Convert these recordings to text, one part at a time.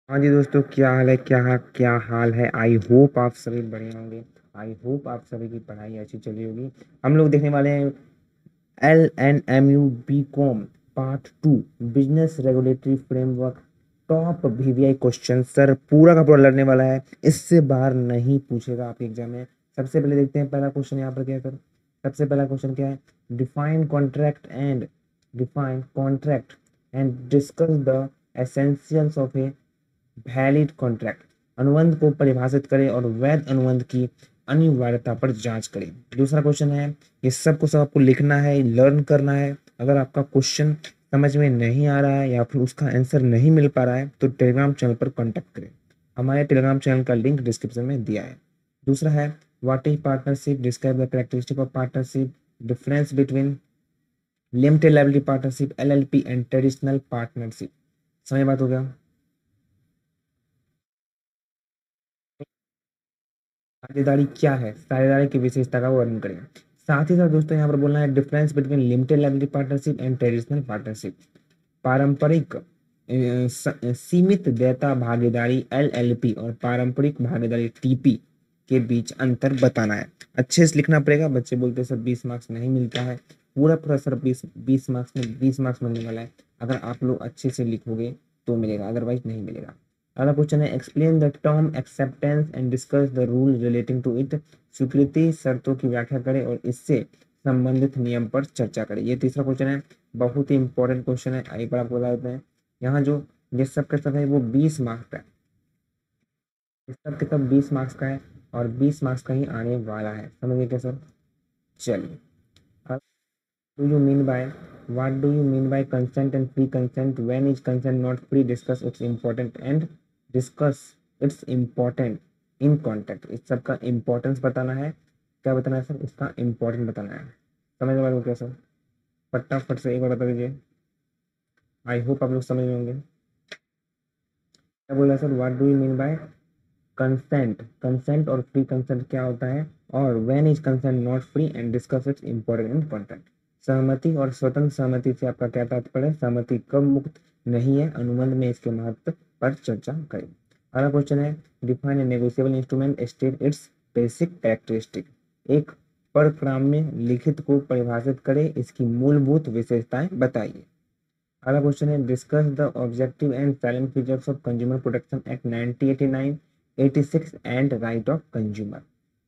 हाँ जी दोस्तों, क्या हाल है? क्या हाल है? आई होप आप सभी बढ़िया होंगे। आई होप आप सभी की पढ़ाई अच्छी चली होगी। हम लोग देखने वाले हैं LNMU BCom part 2 business regulatory framework top VVI question. Sir पूरा का पूरा लड़ने वाला है, इससे बाहर नहीं पूछेगा आपके एग्जाम में। सबसे पहले देखते हैं पहला क्वेश्चन यहाँ पर क्या है सर। सबसे पहला क्वेश्चन क्या है? Define contract and define contract and discuss the essentials of a valid contract. अनुबंध को परिभाषित करें और वैध अनुबंध की अनिवार्यता पर जांच करें। दूसरा क्वेश्चन है, ये सब को सब आपको लिखना है, लर्न करना है। अगर आपका क्वेश्चन समझ में नहीं आ रहा है या फिर उसका आंसर नहीं मिल पा रहा है तो टेलीग्राम चैनल पर कांटेक्ट करें। हमारे टेलीग्राम चैनल का लिंक डिस्क्रिप्शन में दिया है। दूसरा है, what is partnership, describe the characteristic of partnership, difference between limited liability partnership LLP and traditional partnership. समझ बात हो गया? साझेदारी क्या है, साझेदारी की विशेषता का वर्णन करें। साथ ही साथ दोस्तों यहाँ पर बोलना है difference between limited liability partnership and traditional partnership. पारंपरिक सीमित देयता भागीदारी LLP और पारंपरिक भागीदारी TP के बीच अंतर बताना है। अच्छे से लिखना पड़ेगा। बच्चे बोलते हैं सर 20 मार्क्स नहीं मिलता है। पूरा पूरा सर 20 मार्क्स में 20 मार्क्स मिलने वाला है। अगर आप लोग अच्छे से लिखोगे तो मिलेगा, अदरवाइज नहीं मिलेगा। अगला क्वेश्चन है, explain the term acceptance and discuss the rule relating to it. स्वीकृति शर्तों की व्याख्या करें और इससे संबंधित नियम पर चर्चा करें। ये तीसरा क्वेश्चन है, बहुत ही इंपॉर्टेंट क्वेश्चन है। एक बार आपको बता देते हैं, यहाँ जो ये सब का सब है वो 20 मार्क्स का है। इस सब के सब 20 मार्क्स का है और 20 मार्क्स का ही आने वाला है। समझिए क्या सर? चलिए, do you mean bye what do you mean by consent and free consent? When is consent not free? Discuss its important and discuss its important in contact। इस सब का इम्पोर्टेंस बताना है। क्या बताना है सर? इसका इम्पोर्टेंट बताना है। समझ में आया क्या सर? फटाफट से एक बार बता दीजिए। आई होप आप लोग समझ में होंगे। क्या बोल रहा है sir? What do you mean bye consent? Consent और फ्री कंसेंट क्या होता है, और when is consent not free and discuss it's important in contact. सहमति और स्वतंत्र सहमति से आपका क्या तात्पर्य है? सहमति कब मुक्त नहीं है, अनुबंध में इसके महत्व पर चर्चा करें। अगला क्वेश्चन है, define a negotiable instrument, state it's basic characteristic. एक परक्राम्य लिखित को परिभाषित करें, इसकी मूलभूत विशेषताएं बताइए। अगला क्वेश्चन है, discuss the objective and salient features of consumer protection act 1989 86 and right of consumer.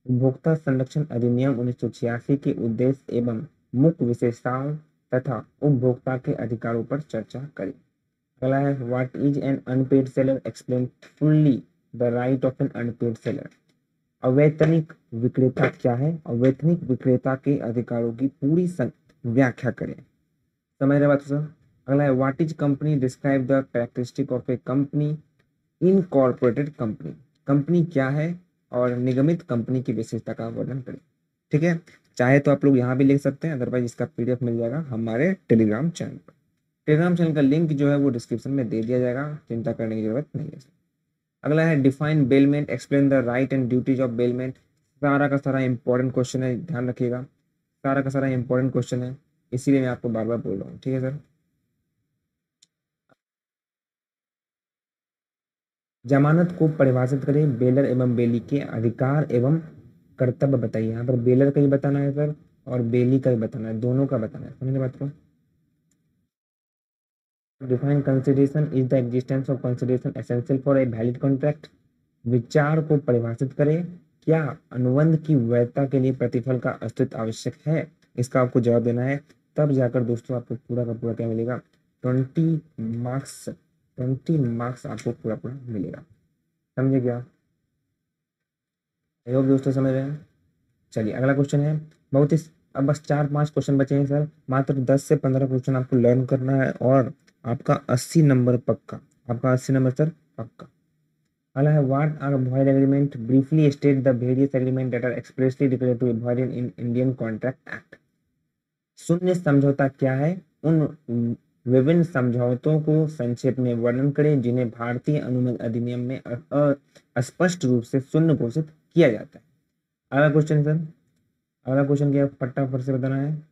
उपभोक्ता संरक्षण अधिनियम 1986 के उद्देश्य एवं मुख्य विशेषताओं तथा उपभोक्ता के अधिकारों पर चर्चा करें। अगला है, what is an unpaid seller, explain fully the right of an unpaid seller. अवैतनिक विक्रेता क्या है? अवैतनिक विक्रेता के अधिकारों की पूरी व्याख्या करें। समझ रहे बात सर? अगला है, what is company, describe the characteristic of A company incorporated company. Company क्या है और निगमित कंपनी की विशेषता का वर्णन करें। ठीक है, चाहे तो आप लोग यहाँ भी लिख सकते हैं, अदरवाइज इसका PDF मिल जाएगा हमारे टेलीग्राम चैनल पर। टेलीग्राम चैनल का लिंक जो है वो डिस्क्रिप्शन में दे दिया जाएगा, चिंता करने की जरूरत नहीं है। अगला है, define bailment, explain the right and duties of bailment. सारा का सारा इंपॉर्टेंट क्वेश्चन है, ध्यान रखिएगा। सारा का सारा इंपॉर्टेंट क्वेश्चन है, इसीलिए मैं आपको बार बार बोल रहा हूँ। ठीक है सर? जमानत को परिभाषित करें, बेलर एवं बेली के अधिकार एवं कर्तव्य बताइए। यहाँ पर बेलर का ही बताना है सर और बेली का ही बताना है, दोनों का बताना है। समझे बात को? Define consideration, is the existence of consideration essential for a valid contract. विचार को परिभाषित करें, क्या अनुबंध की वैधता के लिए प्रतिफल का अस्तित्व आवश्यक है? इसका आपको जवाब देना है, तब जाकर दोस्तों आपको पूरा का पूरा क्या मिलेगा? 20 मार्क्स। 20 मार्क्स आपको पूरा पूरा मिलेगा। समझे क्या? आई होप दोस्तों समझ रहे हैं। चलिए, अगला क्वेश्चन है, बहुत ही, अब बस 4-5 क्वेश्चन बचे हैं सर। मात्र 10 से 15 क्वेश्चन आपको लर्न करना है और आपका 80 नंबर पक्का। आपका 80 नंबर सर पक्का। अगला है, what are void agreement, briefly state the various agreement that are expressly declared to be void in Indian contract act. शून्य समझौता क्या है? उन विभिन्न समझौतों को संक्षेप में वर्णन करें जिन्हें भारतीय अनुबंध अधिनियम में स्पष्ट रूप से शून्य घोषित किया जाता है। अगला क्वेश्चन सर, अगला क्वेश्चन क्या है, फटाफट से बताना है।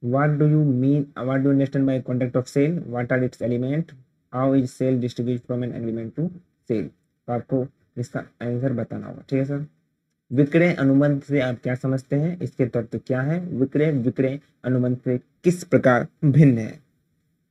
What do you mean, what do understand by contract of sale, what are its element, how is sale distribute from an agreement to sale. तो आपको इसका आंसर बताना होगा, ठीक है सर। विक्रय अनुबंध से आप क्या समझते हैं, इसके तत्व क्या है, विक्रय विक्रय अनुबंध से किस प्रकार भिन्न है।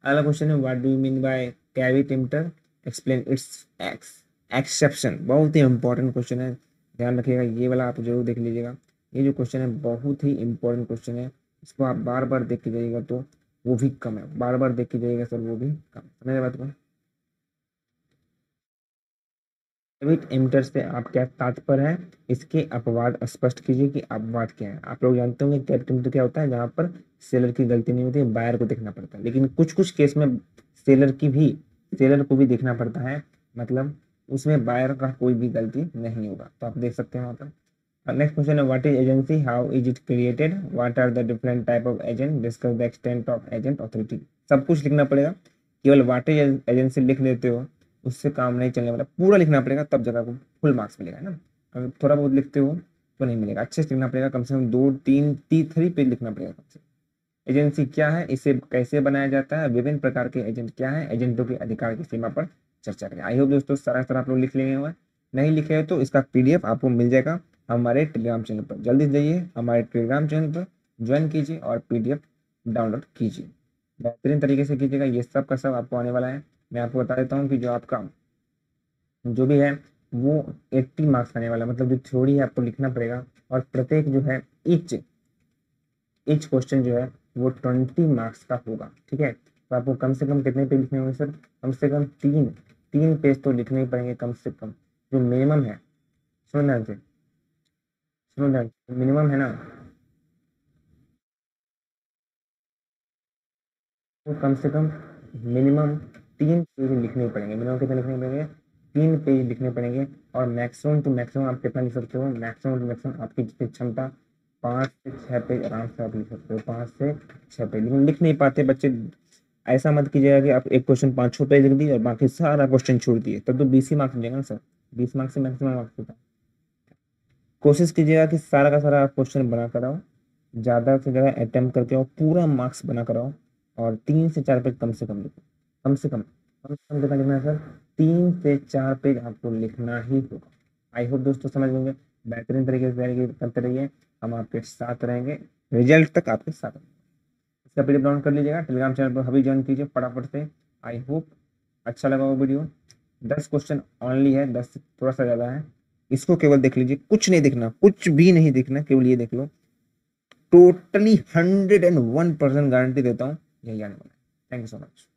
अगला क्वेश्चन है what do you mean by caveat emptor, explain its exception. बहुत ही इंपॉर्टेंट क्वेश्चन है, ध्यान रखिएगा, ये वाला आप जरूर देख लीजिएगा। ये जो क्वेश्चन है बहुत ही इंपॉर्टेंट क्वेश्चन है, इसको आप बार बार देख के जाइएगा तो वो भी कम है, बार बार देख के जाइएगा सर वो भी कम, समझ बात को। कैविट एमिटर से आप क्या तात्पर्य है, इसके अपवाद स्पष्ट कीजिए कि अपवाद क्या है। आप लोग जानते होंगे कैविट एमिटर क्या होता है, जहाँ पर सेलर की गलती नहीं होती है, बायर को देखना पड़ता है, लेकिन कुछ कुछ केस में सेलर को भी देखना पड़ता है, मतलब उसमें बायर का कोई भी गलती नहीं होगा। तो आप देख सकते हैं वहाँ पर। नेक्स्ट क्वेश्चन है what is agency, how is it created, what are the different type of agent, discuss the extent of agent authority. सब कुछ लिखना पड़ेगा, केवल व्हाट इज एजेंसी लिख देते हो उससे काम नहीं चलने वाला, पूरा लिखना पड़ेगा तब जगह को फुल मार्क्स मिलेगा, है ना। अगर थोड़ा बहुत लिखते हो तो नहीं मिलेगा, अच्छे से लिखना पड़ेगा, कम से कम 2 3 पेज लिखना पड़ेगा कम से कम। एजेंसी क्या है, इसे कैसे बनाया जाता है, विभिन्न प्रकार के एजेंट क्या है, एजेंटों के अधिकार की सीमा पर चर्चा करें। आई होप दोस्तों सारा आप लोग लिख लेंगे हुआ, नहीं लिखे हो तो इसका पीडीएफ आपको मिल जाएगा हमारे टेलीग्राम चैनल पर। जल्दी से जाइए हमारे टेलीग्राम चैनल पर ज्वाइन कीजिए और पीडीएफ डाउनलोड कीजिए, बेहतरीन तरीके से कीजिएगा, ये सब का सब आपको आने वाला है। मैं आपको बता देता हूँ कि जो आपका जो भी है वो 80 मार्क्स आने वाला है, मतलब जो थ्योरी है आपको लिखना पड़ेगा, और प्रत्येक जो है ईच ईच क्वेश्चन जो है वो 20 मार्क्स का होगा, ठीक है। तो आपको कम से कम कितने पेज लिखने होंगे सर, कम से कम 3 पेज तो लिखने ही पड़ेंगे कम से कम, जो मिनिमम है। सुनो ध्यान से, सुनो ध्यान से, मिनिमम है ना, तो कम से कम मिनिमम 3 पेज लिखने ही पड़ेंगे। मिनिमम कितने लिखने पड़ेंगे, 3 पेज लिखने पड़ेंगे। और मैक्सिमम टू मैक्सिमम आप कितना लिख सकते हो, मैक्सिमम टू मैक्सिमम आपकी जितनी क्षमता 5 से 6 पेज आराम से आप लिख सकते हो, 5 से 6 पेज, लेकिन लिख नहीं पाते बच्चे। ऐसा मत कीजिएगा कि आप एक क्वेश्चन 5 6 पेज लिख दिए और बाकी सारा क्वेश्चन छोड़ दिए, तब तो 20 ही मार्क्स मिलेगा ना सर, 20 मार्क्स से मैक्सिमम मार्क्स होता है। कोशिश कीजिएगा कि सारा का सारा आप क्वेश्चन बना कर आओ, ज़्यादा से ज़्यादा अटेम्प्ट करके आओ, पूरा मार्क्स बना कर आओ, और 3 से 4 पेज कम से कम लिखो, कम से कम कितना लिखना है सर, 3 से 4 पेज आपको लिखना ही होगा। आई होप दोस्तों समझ लेंगे, बेहतरीन तरीके से तैयारी करते रहिए, हम आपके साथ रहेंगे, रिजल्ट तक आपके साथ रहेंगे। इसका पीडीएफ डाउनलोड कर लीजिएगा, टेलीग्राम चैनल पर अभी ज्वाइन कीजिए फटाफट से। आई होप अच्छा लगा वो वीडियो। 10 क्वेश्चन ऑनली है, 10 से थोड़ा सा ज़्यादा है, इसको केवल देख लीजिए, कुछ नहीं देखना, कुछ भी नहीं देखना, केवल ये देख लो। टोटली 101% गारंटी देता हूँ यही आने वाला है। Thank you so much.